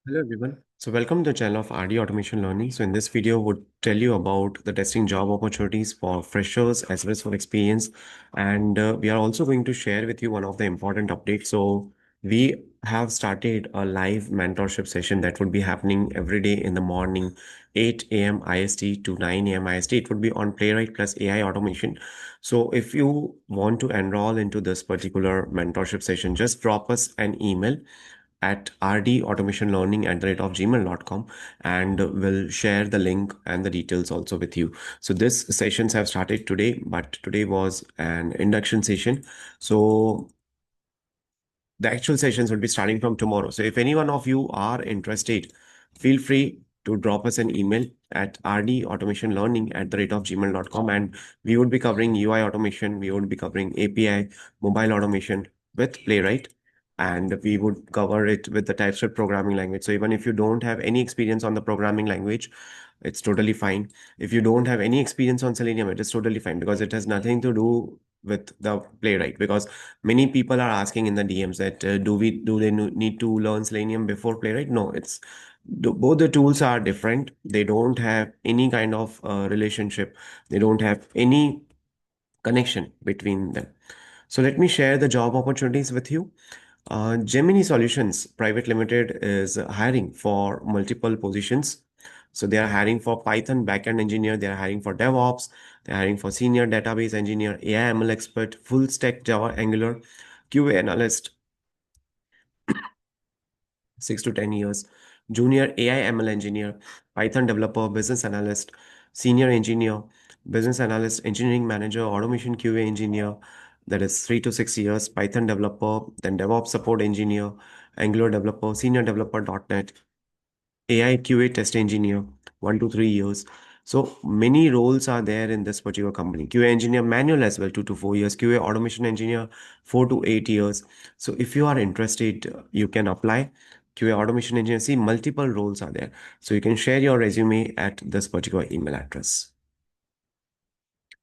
Hello everyone. So welcome to the channel of RD Automation Learning. So in this video, would tell you about the testing job opportunities for freshers as well as for experience. And we are also going to share with you one of the important updates. So we have started a live mentorship session that would be happening every day in the morning, 8 a.m. IST to 9 a.m. IST. It would be on Playwright plus AI automation. So if you want to enroll into this particular mentorship session, just drop us an email at rdautomationlearning@gmail.com, and we'll share the link and the details also with you. So this sessions have started today, but today was an induction session. So the actual sessions will be starting from tomorrow. So if any one of you are interested, feel free to drop us an email at rdautomationlearning@gmail.com, and we would be covering UI automation, we would be covering API, mobile automation with Playwright, and we would cover it with the TypeScript programming language. So even if you don't have any experience on the programming language, it's totally fine. If you don't have any experience on Selenium, it is totally fine because it has nothing to do with the Playwright. Because many people are asking in the DMs that do they need to learn Selenium before Playwright? No, both the tools are different. They don't have any kind of relationship. They don't have any connection between them. So let me share the job opportunities with you. Gemini Solutions Private Limited is hiring for multiple positions. So they are hiring for Python backend engineer, they are hiring for DevOps, they are hiring for senior database engineer, AI ML expert, full stack Java Angular, QA analyst, 6 to 10 years, junior AI ML engineer, Python developer, business analyst, senior engineer, business analyst, engineering manager, automation QA engineer, that is 3 to 6 years, Python developer, then DevOps support engineer, Angular developer, senior developer .NET, AI QA test engineer, 1 to 3 years. So many roles are there in this particular company. QA engineer manual as well, 2 to 4 years. QA automation engineer, 4 to 8 years. So if you are interested, you can apply. QA automation engineer, see multiple roles are there. So you can share your resume at this particular email address.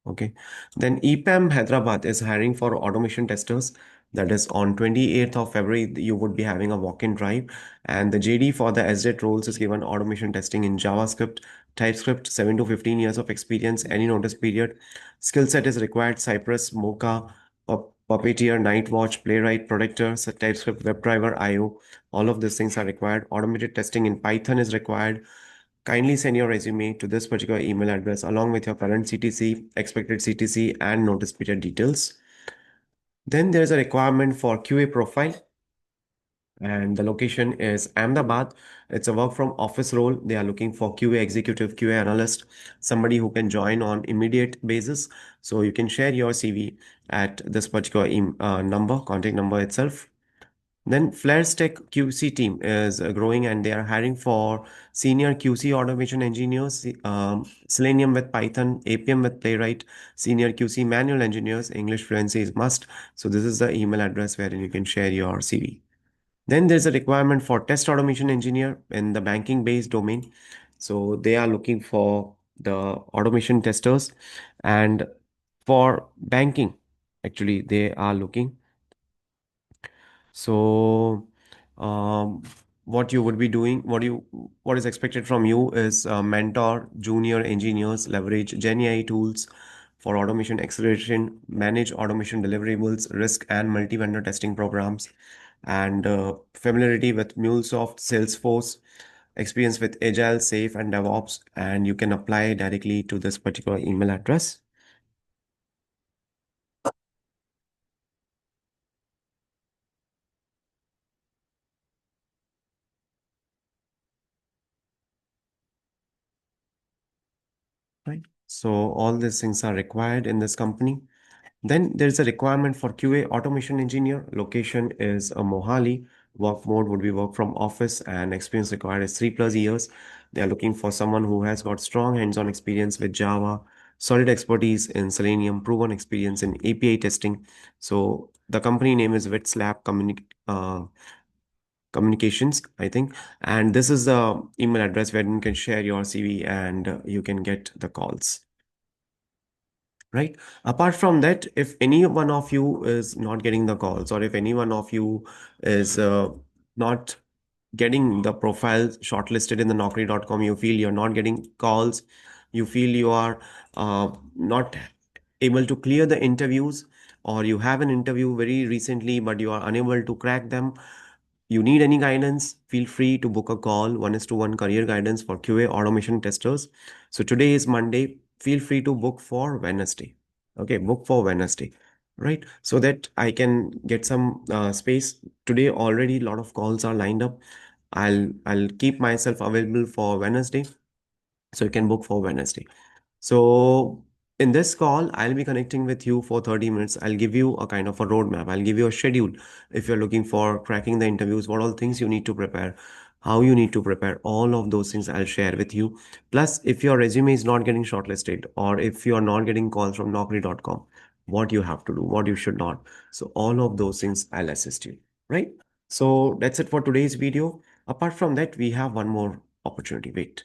Okay. Then EPAM Hyderabad is hiring for automation testers. That is on 28th of February, you would be having a walk-in drive. And the JD for the SDET roles is given automation testing in JavaScript, TypeScript, 7 to 15 years of experience, any notice period. Skill set is required, Cypress, Mocha, Puppeteer, Nightwatch, Playwright, Protector, TypeScript, WebDriverIO. All of these things are required. Automated testing in Python is required. Kindly send your resume to this particular email address along with your current CTC, expected CTC, and notice period details. Then there's a requirement for QA profile, and the location is Ahmedabad. It's a work from office role. They are looking for QA executive, QA analyst, somebody who can join on immediate basis. So you can share your CV at this particular contact number itself. Then Flair's Tech QC team is growing, and they are hiring for senior QC automation engineers, Selenium with Python, APM with Playwright, senior QC manual engineers. English fluency is must. So this is the email address wherein you can share your CV. Then there's a requirement for test automation engineer in the banking based domain. So they are looking for the automation testers, and for banking, actually, they are looking. So, what you would be doing, what is expected from you is mentor junior engineers, leverage GenAI tools for automation acceleration, manage automation deliverables, risk and multi-vendor testing programs, and familiarity with MuleSoft, Salesforce, experience with Agile, Safe, and DevOps, and you can apply directly to this particular email address. Right. So all these things are required in this company. Then there's a requirement for QA automation engineer. Location is a Mohali. Work mode would be work from office, and experience required is 3 plus years. They are looking for someone who has got strong hands-on experience with Java, solid expertise in Selenium, proven experience in API testing. So the company name is Communications, I think. And this is the email address where you can share your CV, and you can get the calls. Right. Apart from that, if any one of you is not getting the calls, or if any one of you is not getting the profile shortlisted in the Naukri.com, you feel you're not getting calls, you feel you are not able to clear the interviews, or you have an interview very recently but you are unable to crack them, you need any guidance, feel free to book a call. 1:1 career guidance for QA automation testers. So today is Monday. Feel free to book for Wednesday. Okay, book for Wednesday, right? So that I can get some space. Today already a lot of calls are lined up. I'll keep myself available for Wednesday. So you can book for Wednesday. So in this call, I'll be connecting with you for 30 minutes. I'll give you a kind of a roadmap. I'll give you a schedule. If you're looking for cracking the interviews, what all things you need to prepare, how you need to prepare, all of those things I'll share with you. Plus, if your resume is not getting shortlisted or if you're not getting calls from Naukri.com, what you have to do, what you should not. So all of those things I'll assist you, right? So that's it for today's video. Apart from that, we have one more opportunity. Wait.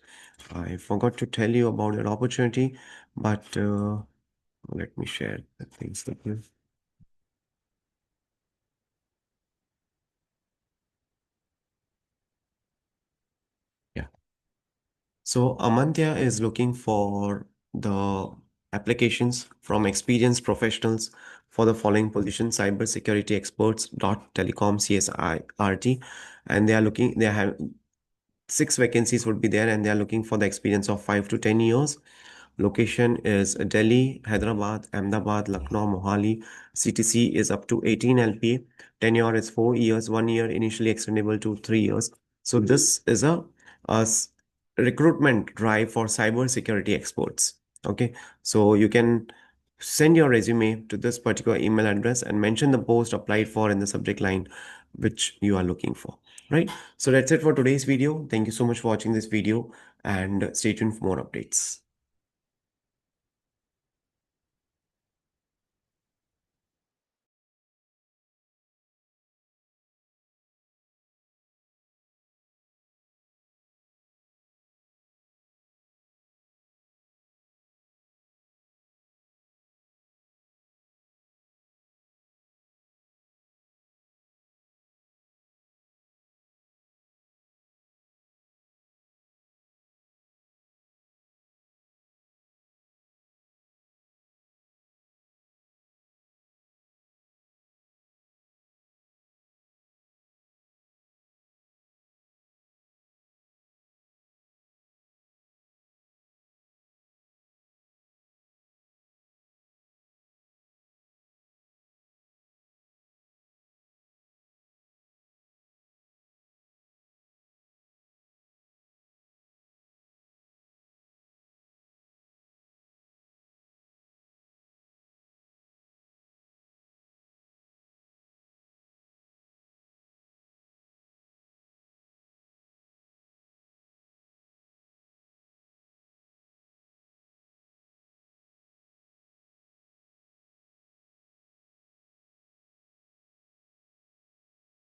I forgot to tell you about that opportunity, but let me share the things with you. Yeah. So Amantya is looking for the applications from experienced professionals for the following positions: cybersecurity experts, telecom CSIRT, and they have six vacancies would be there, and they are looking for the experience of 5 to 10 years. Location is Delhi, Hyderabad, Ahmedabad, Lucknow, Mohali. CTC is up to 18 LPA. Tenure is 4 years, 1 year, initially extendable to 3 years. So this is a recruitment drive for cyber security experts. Okay, so you can send your resume to this particular email address and mention the post applied for in the subject line which you are looking for. Right. So that's it for today's video. Thank you so much for watching this video and stay tuned for more updates.